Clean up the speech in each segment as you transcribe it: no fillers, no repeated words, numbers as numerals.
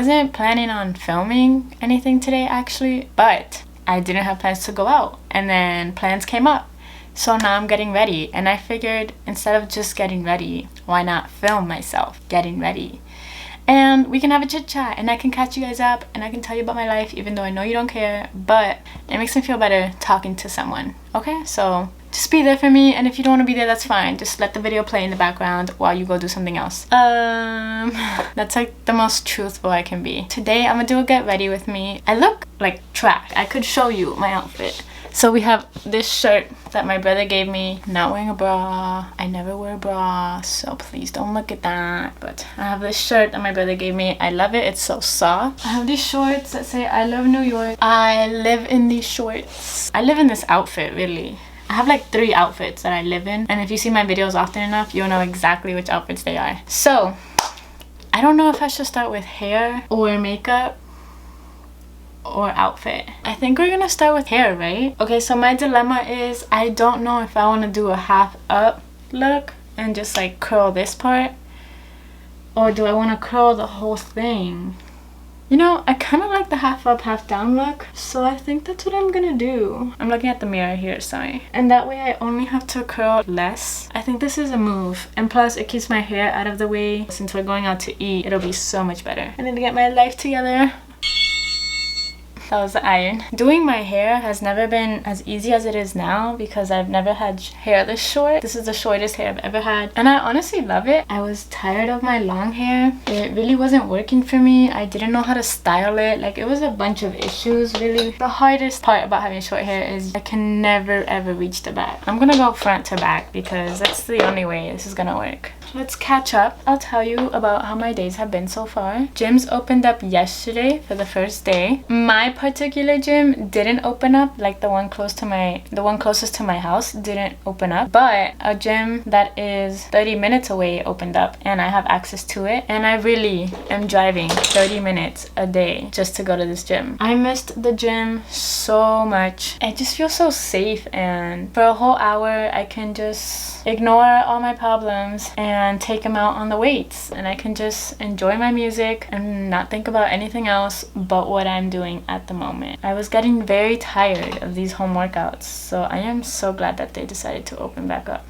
wasn't planning on filming anything today actually, but I didn't have plans to go out, and then plans came up. So now I'm getting ready, and I figured instead of just getting ready, why not film myself getting ready? And we can have a chit chat, and I can catch you guys up, and I can tell you about my life, even though I know you don't care, but it makes me feel better talking to someone. Okay, so just be there for me, and if you don't want to be there, that's fine. Just let the video play in the background while you go do something else. That's like the most truthful I can be. Today I'm gonna do a get ready with me. I look like trash. I could show you my outfit. So we have this shirt that my brother gave me. Not wearing a bra. I never wear a bra, so please don't look at that. But I have this shirt that my brother gave me. I love it. It's so soft. I have these shorts that say I love New York. I live in these shorts. I live in this outfit, really. I have like 3 outfits that I live in, and if you see my videos often enough, you'll know exactly which outfits they are. So I don't know if I should start with hair or makeup or outfit. I think we're gonna start with hair, right? Okay, so my dilemma is I don't know if I want to do a half up look and just like curl this part, or do I want to curl the whole thing? You know, I kind of like the half up, half down look, so I think that's what I'm gonna do. I'm looking at the mirror here, sorry. And that way I only have to curl less. I think this is a move. And plus, it keeps my hair out of the way. Since we're going out to eat, it'll be so much better. I need to get my life together. That was the iron. Doing my hair has never been as easy as it is now because I've never had hair this short. This is the shortest hair I've ever had, and I honestly love it. I was tired of my long hair. It really wasn't working for me. I didn't know how to style it. Like, it was a bunch of issues, really. The hardest part about having short hair is I can never ever reach the back. I'm gonna go front to back because that's the only way this is gonna work. Let's catch up. I'll tell you about how my days have been so far. Gyms opened up yesterday for the first day. My particular gym didn't open up, like the one closest to my house didn't open up, but a gym that is 30 minutes away opened up, and I have access to it, and I really am driving 30 minutes a day just to go to this gym. I missed the gym so much. I just feel so safe, and for a whole hour I can just ignore all my problems and take them out on the weights, and I can just enjoy my music and not think about anything else but what I'm doing at the moment. I was getting very tired of these home workouts, so I am so glad that they decided to open back up.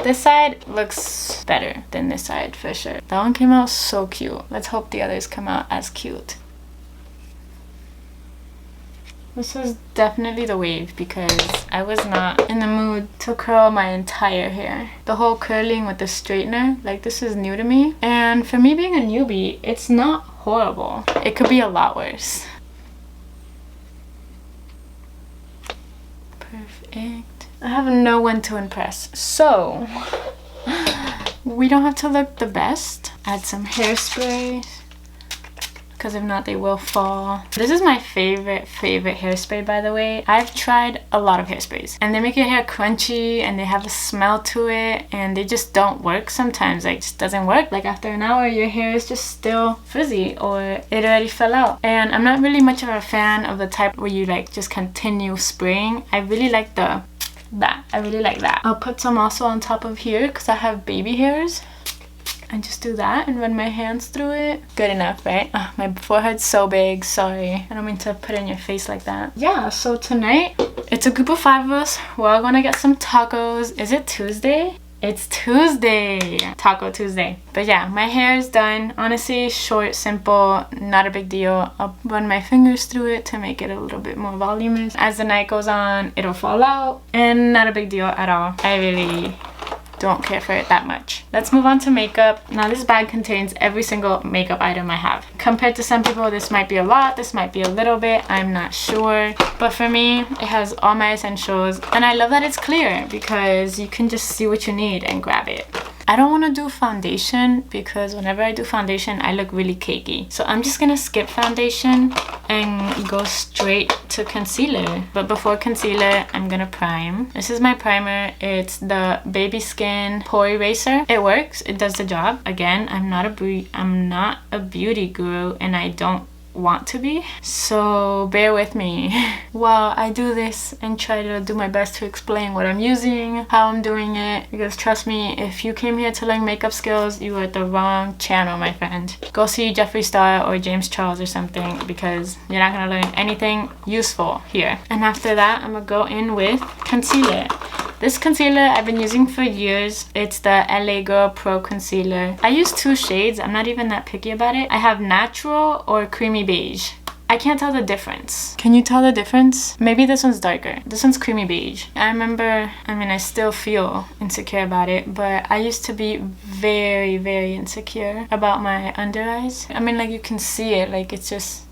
This side looks better than this side for sure. That one came out so cute. Let's hope the others come out as cute. This was definitely the wave because I was not in the mood to curl my entire hair. The whole curling with the straightener, like, this is new to me. And for me being a newbie, it's not horrible. It could be a lot worse. Perfect. I have no one to impress, so we don't have to look the best. Add some hairspray, because if not they will fall. This is my favorite hairspray, by the way. I've tried a lot of hairsprays and they make your hair crunchy and they have a smell to it, and they just don't work sometimes. Like, it just doesn't work. Like, after an hour your hair is just still frizzy or it already fell out. And I'm not really much of a fan of the type where you like just continue spraying. I really like that. I really like that. I'll put some also on top of here because I have baby hairs. And just do that and run my hands through it. Good enough, right? Oh, my forehead's so big. Sorry. I don't mean to put it in your face like that. Yeah, so tonight, it's a group of 5 of us. We're all gonna get some tacos. Is it Tuesday? It's Tuesday. Taco Tuesday. But yeah, my hair is done. Honestly, short, simple, not a big deal. I'll run my fingers through it to make it a little bit more voluminous. As the night goes on, it'll fall out. And not a big deal at all. I really don't care for it that much. Let's move on to makeup. Now, this bag contains every single makeup item I have. Compared to some people, this might be a lot, this might be a little bit, I'm not sure. But for me, it has all my essentials, and I love that it's clear because you can just see what you need and grab it. I don't want to do foundation because whenever I do foundation, I look really cakey. So I'm just gonna skip foundation and go straight to concealer. But before concealer, I'm gonna prime. This is my primer. It's the Baby Skin Pore Eraser. It works. It does the job. Again, I'm not a beauty guru, and I don't want to be. So bear with me while I do this and try to do my best to explain what I'm using, how I'm doing it, because trust me, if you came here to learn makeup skills, you are at the wrong channel, my friend. Go see Jeffree Star or James Charles or something, because you're not gonna learn anything useful here. And after that, I'm gonna go in with concealer. This concealer I've been using for years. It's the LA Girl Pro Concealer. I use 2 shades. I'm not even that picky about it. I have natural or creamy beige. I can't tell the difference. Can you tell the difference? Maybe this one's darker. This one's creamy beige. I remember, I still feel insecure about it, but I used to be very, very insecure about my under eyes. Like you can see it, like it's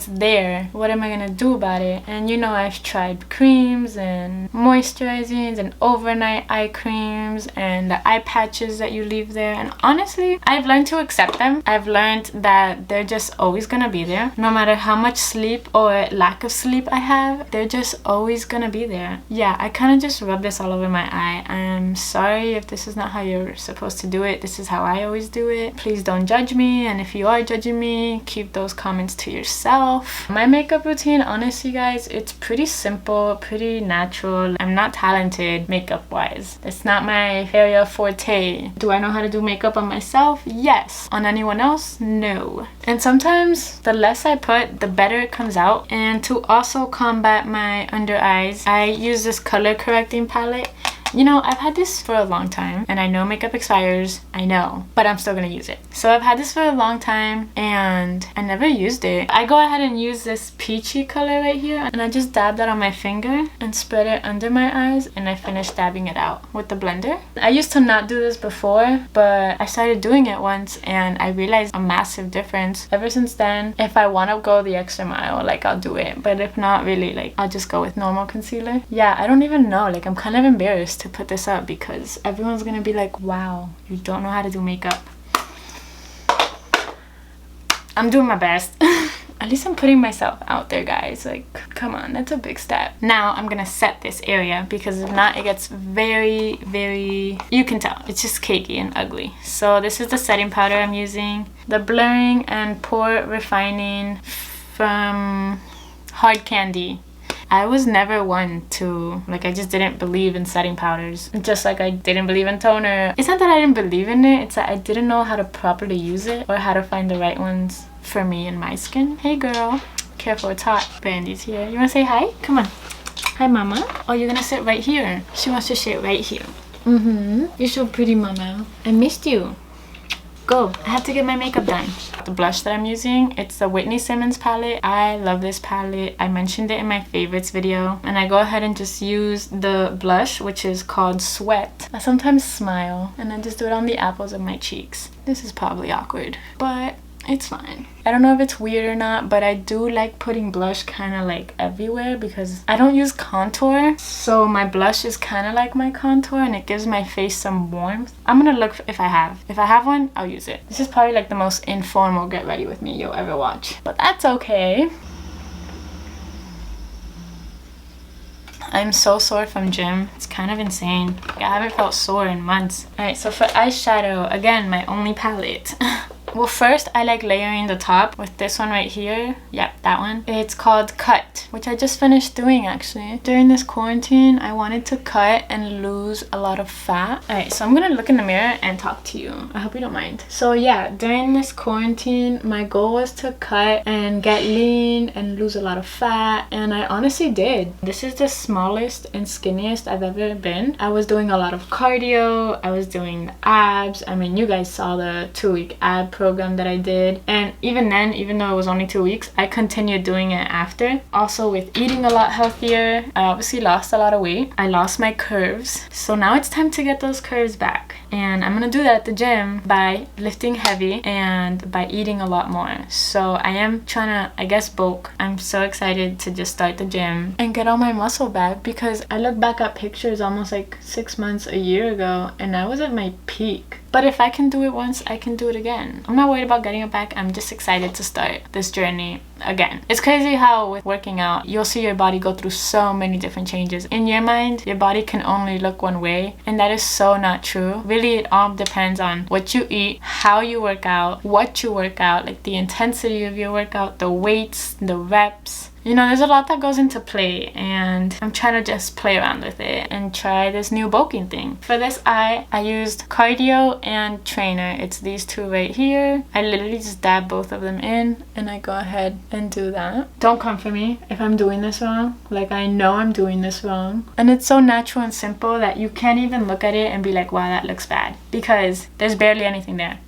there. What am I gonna do about it? And you know, I've tried creams and moisturizings and overnight eye creams and the eye patches that you leave there, and honestly, I've learned to accept them. I've learned that they're just always gonna be there. No matter how much sleep or lack of sleep I have, they're just always gonna be there. Yeah, I kind of just rub this all over my eye. I'm sorry if this is not how you're supposed to do it. This is how I always do it. Please don't judge me, and if you are judging me, keep those comments to yourself. My makeup routine, honestly guys, it's pretty simple, pretty natural. I'm not talented makeup wise. It's not my area forte. Do I know how to do makeup on myself? Yes. On anyone else? No. And sometimes the less I put, the better it comes out. And to also combat my under eyes, I use this color correcting palette. You know, I've had this for a long time, and I know makeup expires, I know, but I'm still gonna use it. So I've had this for a long time, and I never used it. I go ahead and use this peachy color right here, and I just dab that on my finger and spread it under my eyes, and I finish dabbing it out with the blender. I used to not do this before, but I started doing it once, and I realized a massive difference. Ever since then, if I want to go the extra mile, like, I'll do it, but if not, really, like, I'll just go with normal concealer. Yeah, I don't even know, like, I'm kind of embarrassed to put this up because everyone's gonna be like, wow, you don't know how to do makeup. I'm doing my best. At least I'm putting myself out there, guys. Like, come on, that's a big step. Now I'm gonna set this area, because if not, it gets very, very, you can tell, it's just cakey and ugly. So this is the setting powder I'm using. The blurring and pore refining from Hard Candy. I was never one to, like, I just didn't believe in setting powders. Just like I didn't believe in toner. It's not that I didn't believe in it, it's that I didn't know how to properly use it or how to find the right ones for me and my skin. Hey girl, careful, it's hot. Brandy's here. You wanna say hi? Come on. Hi mama. Oh, you're gonna sit right here. She wants to sit right here. You're so pretty, mama. I missed you. Go. I have to get my makeup done. The blush that I'm using, it's the Whitney Simmons palette. I love this palette. I mentioned it in my favorites video. And I go ahead and just use the blush, which is called Sweat. I sometimes smile and I just do it on the apples of my cheeks. This is probably awkward, but it's fine. I don't know if it's weird or not, but I do like putting blush kind of like everywhere because I don't use contour. So my blush is kind of like my contour and it gives my face some warmth. I'm gonna look if I have. If I have one, I'll use it. This is probably like the most informal get ready with me you'll ever watch. But that's okay. I'm so sore from gym. It's kind of insane. I haven't felt sore in months. Alright, so for eyeshadow, again, my only palette. Well, first I like layering the top with this one right here. Yep, that one. It's called Cut, which I just finished doing actually. During this quarantine, I wanted to cut and lose a lot of fat. Alright, so I'm gonna look in the mirror and talk to you. I hope you don't mind. So yeah, during this quarantine, my goal was to cut and get lean and lose a lot of fat, and I honestly did. This is the smallest and skinniest I've ever been. I was doing a lot of cardio. I was doing abs. I mean, you guys saw the 2-week ab program that I did, and even then, even though it was only 2 weeks, I continued doing it after. Also with eating a lot healthier, I obviously lost a lot of weight. I lost my curves, so now it's time to get those curves back, and I'm gonna do that at the gym by lifting heavy and by eating a lot more. So I am trying to, I guess, bulk. I'm so excited to just start the gym and get all my muscle back, because I look back at pictures almost like 6 months, a year ago, and I was at my peak. But if I can do it once, I can do it again. I'm not worried about getting it back. I'm just excited to start this journey again, it's crazy how with working out, you'll see your body go through so many different changes. In your mind, your body can only look one way, and that is so not true. Really, it all depends on what you eat, how you work out, what you work out, like the intensity of your workout, the weights, the reps. You know, there's a lot that goes into play, and I'm trying to just play around with it and try this new bulking thing. For this eye, I used cardio and trainer. It's these two right here. I literally just dab both of them in, and I go ahead and do that. Don't come for me if I'm doing this wrong. Like, I know I'm doing this wrong. And it's so natural and simple that you can't even look at it and be like, wow, that looks bad, because there's barely anything there.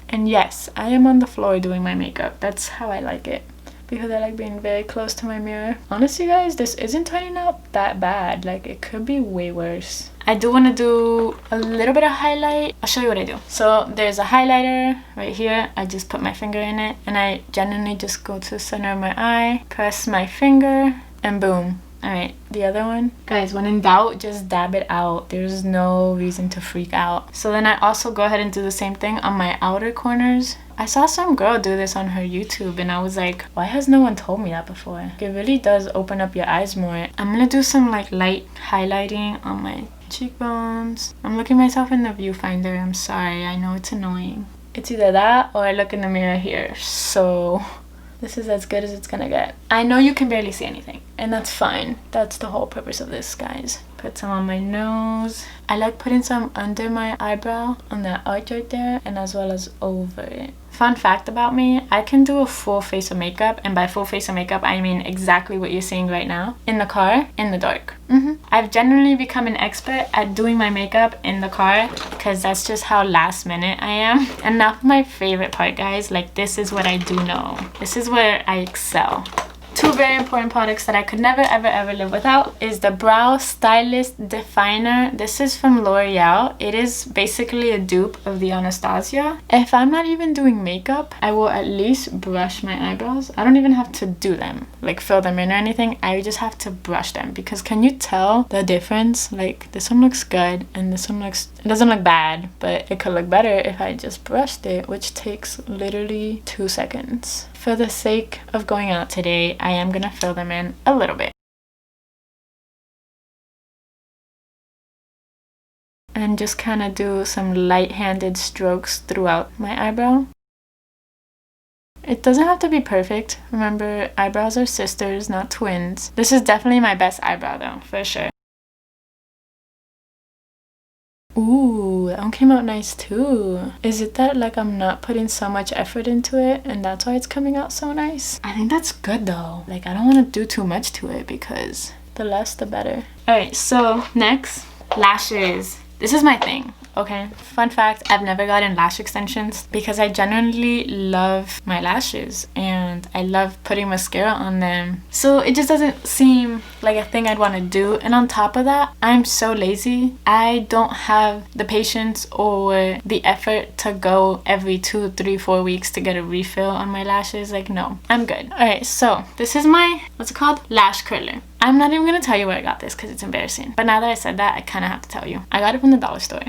And yes, I am on the floor doing my makeup. That's how I like it, because I like being very close to my mirror. Honestly, guys, this isn't turning out that bad. Like, it could be way worse. I do want to do a little bit of highlight. I'll show you what I do. So there's a highlighter right here. I just put my finger in it, and I genuinely just go to the center of my eye, press my finger, and boom. All right, the other one. Guys, when in doubt, just dab it out. There's no reason to freak out. So then I also go ahead and do the same thing on my outer corners. I saw some girl do this on her YouTube, and I was like, why has no one told me that before? It really does open up your eyes more. I'm gonna do some like light highlighting on my cheekbones. I'm looking myself in the viewfinder. I'm sorry, I know it's annoying. It's either that or I look in the mirror here. So this is as good as it's gonna get. I know you can barely see anything, and that's fine. That's the whole purpose of this, guys. Put some on my nose. I like putting some under my eyebrow on that arch right there, and as well as over it. Fun fact about me, I can do a full face of makeup, and by full face of makeup I mean exactly what you're seeing right now, in the car, in the dark. I've generally become an expert at doing my makeup in the car, because that's just how last minute I am. And now for my favorite part, guys. Like, this is what I do know. This is where I excel. Two very important products that I could never ever ever live without is the Brow Stylist Definer. This is from L'Oreal. It is basically a dupe of the Anastasia. If I'm not even doing makeup, I will at least brush my eyebrows. I don't even have to do them, like fill them in or anything. I just have to brush them, because can you tell the difference? Like, this one looks good and this one looks, it doesn't look bad, but it could look better if I just brushed it, which takes literally 2 seconds. For the sake of going out today, I am gonna fill them in a little bit. And just kind of do some light-handed strokes throughout my eyebrow. It doesn't have to be perfect. Remember, eyebrows are sisters, not twins. This is definitely my best eyebrow though, for sure. Ooh, that one came out nice too. Is it that like I'm not putting so much effort into it and that's why it's coming out so nice? I think that's good though. Like, I don't want to do too much to it, because the less the better. Alright, so next, lashes. This is my thing. Okay, fun fact, I've never gotten lash extensions because I genuinely love my lashes and I love putting mascara on them. So it just doesn't seem like a thing I'd want to do. And on top of that, I'm so lazy. I don't have the patience or the effort to go every 2, 3, 4 weeks to get a refill on my lashes. Like, no, I'm good. Alright, so this is my, what's it called? Lash curler. I'm not even gonna tell you where I got this because it's embarrassing. But now that I said that, I kind of have to tell you. I got it from the dollar store.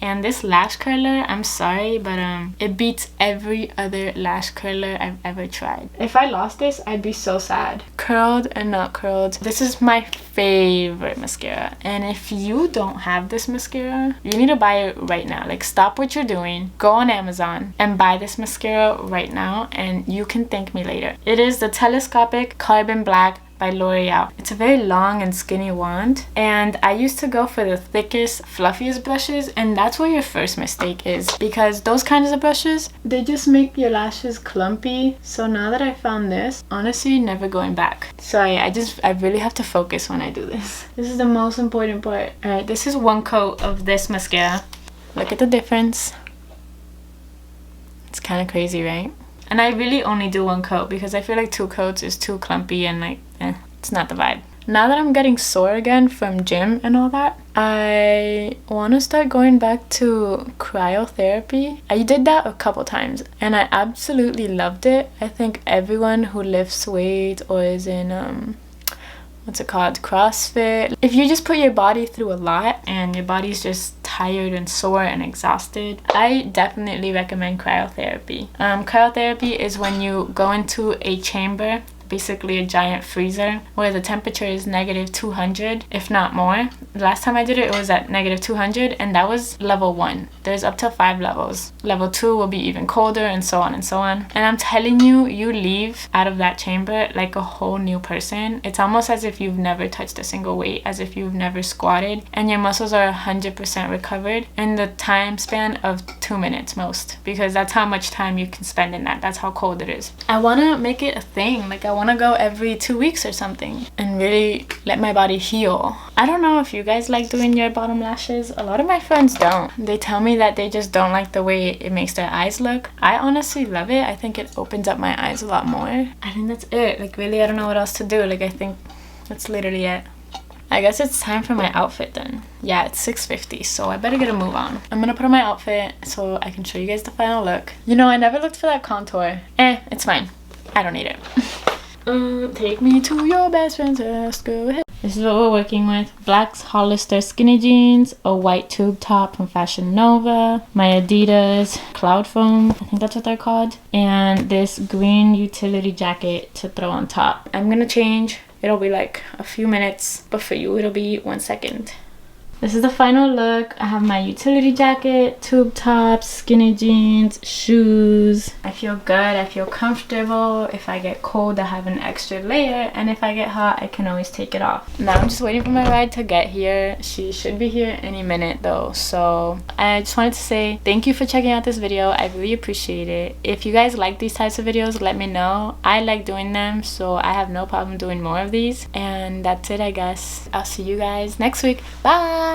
And this lash curler, I'm sorry, but it beats every other lash curler I've ever tried. If I lost this, I'd be so sad. Curled and not curled. This is my favorite mascara. And if you don't have this mascara, you need to buy it right now. Like, stop what you're doing, go on Amazon and buy this mascara right now, and you can thank me later. It is the Telescopic Carbon Black by L'Oreal. It's a very long and skinny wand, and I used to go for the thickest, fluffiest brushes, and that's where your first mistake is, because those kinds of brushes, they just make your lashes clumpy. So now that I found this, honestly, never going back. Sorry, I really have to focus when I do this. This is the most important part. Alright, this is one coat of this mascara. Look at the difference. It's kind of crazy, right? And I really only do one coat because I feel like 2 coats is too clumpy and like, it's not the vibe. Now that I'm getting sore again from gym and all that, I want to start going back to cryotherapy. I did that a couple times and I absolutely loved it. I think everyone who lifts weight or is in what's it called, CrossFit. If you just put your body through a lot and your body's just tired and sore and exhausted, I definitely recommend cryotherapy. Cryotherapy is when you go into a chamber, basically a giant freezer, where the temperature is -200, if not more. The last time I did it, it was at -200, and that was level 1. There's up to 5 levels. Level 2 will be even colder, and so on and so on. And I'm telling you, you leave out of that chamber like a whole new person. It's almost as if you've never touched a single weight, as if you've never squatted, and your muscles are 100% recovered in the time span of 2 minutes most, because that's how much time you can spend in that. That's how cold it is. I want to make it a thing. Like, I want to go every 2 weeks or something and really let my body heal. I don't know if you guys like doing your bottom lashes. A lot of my friends don't. They tell me that they just don't like the way it makes their eyes look. I honestly love it. I think it opens up my eyes a lot more. I think that's it. Like, really, I don't know what else to do. Like, I think that's literally it. I guess it's time for my outfit then. Yeah, it's 6:50, so I better get a move on. I'm gonna put on my outfit so I can show you guys the final look. You know, I never looked for that contour. It's fine. I don't need it. Take me to your best friend's house, go ahead. This is what we're working with. Black Hollister skinny jeans, a white tube top from Fashion Nova, my Adidas Cloud Foam, I think that's what they're called, and this green utility jacket to throw on top. I'm gonna change. It'll be like a few minutes, but for you it'll be 1 second. This is the final look. I have my utility jacket, tube top, skinny jeans, shoes. I feel good. I feel comfortable. If I get cold, I have an extra layer. And if I get hot, I can always take it off. Now I'm just waiting for my ride to get here. She should be here any minute though. So I just wanted to say thank you for checking out this video. I really appreciate it. If you guys like these types of videos, let me know. I like doing them, so I have no problem doing more of these. And that's it, I guess. I'll see you guys next week. Bye!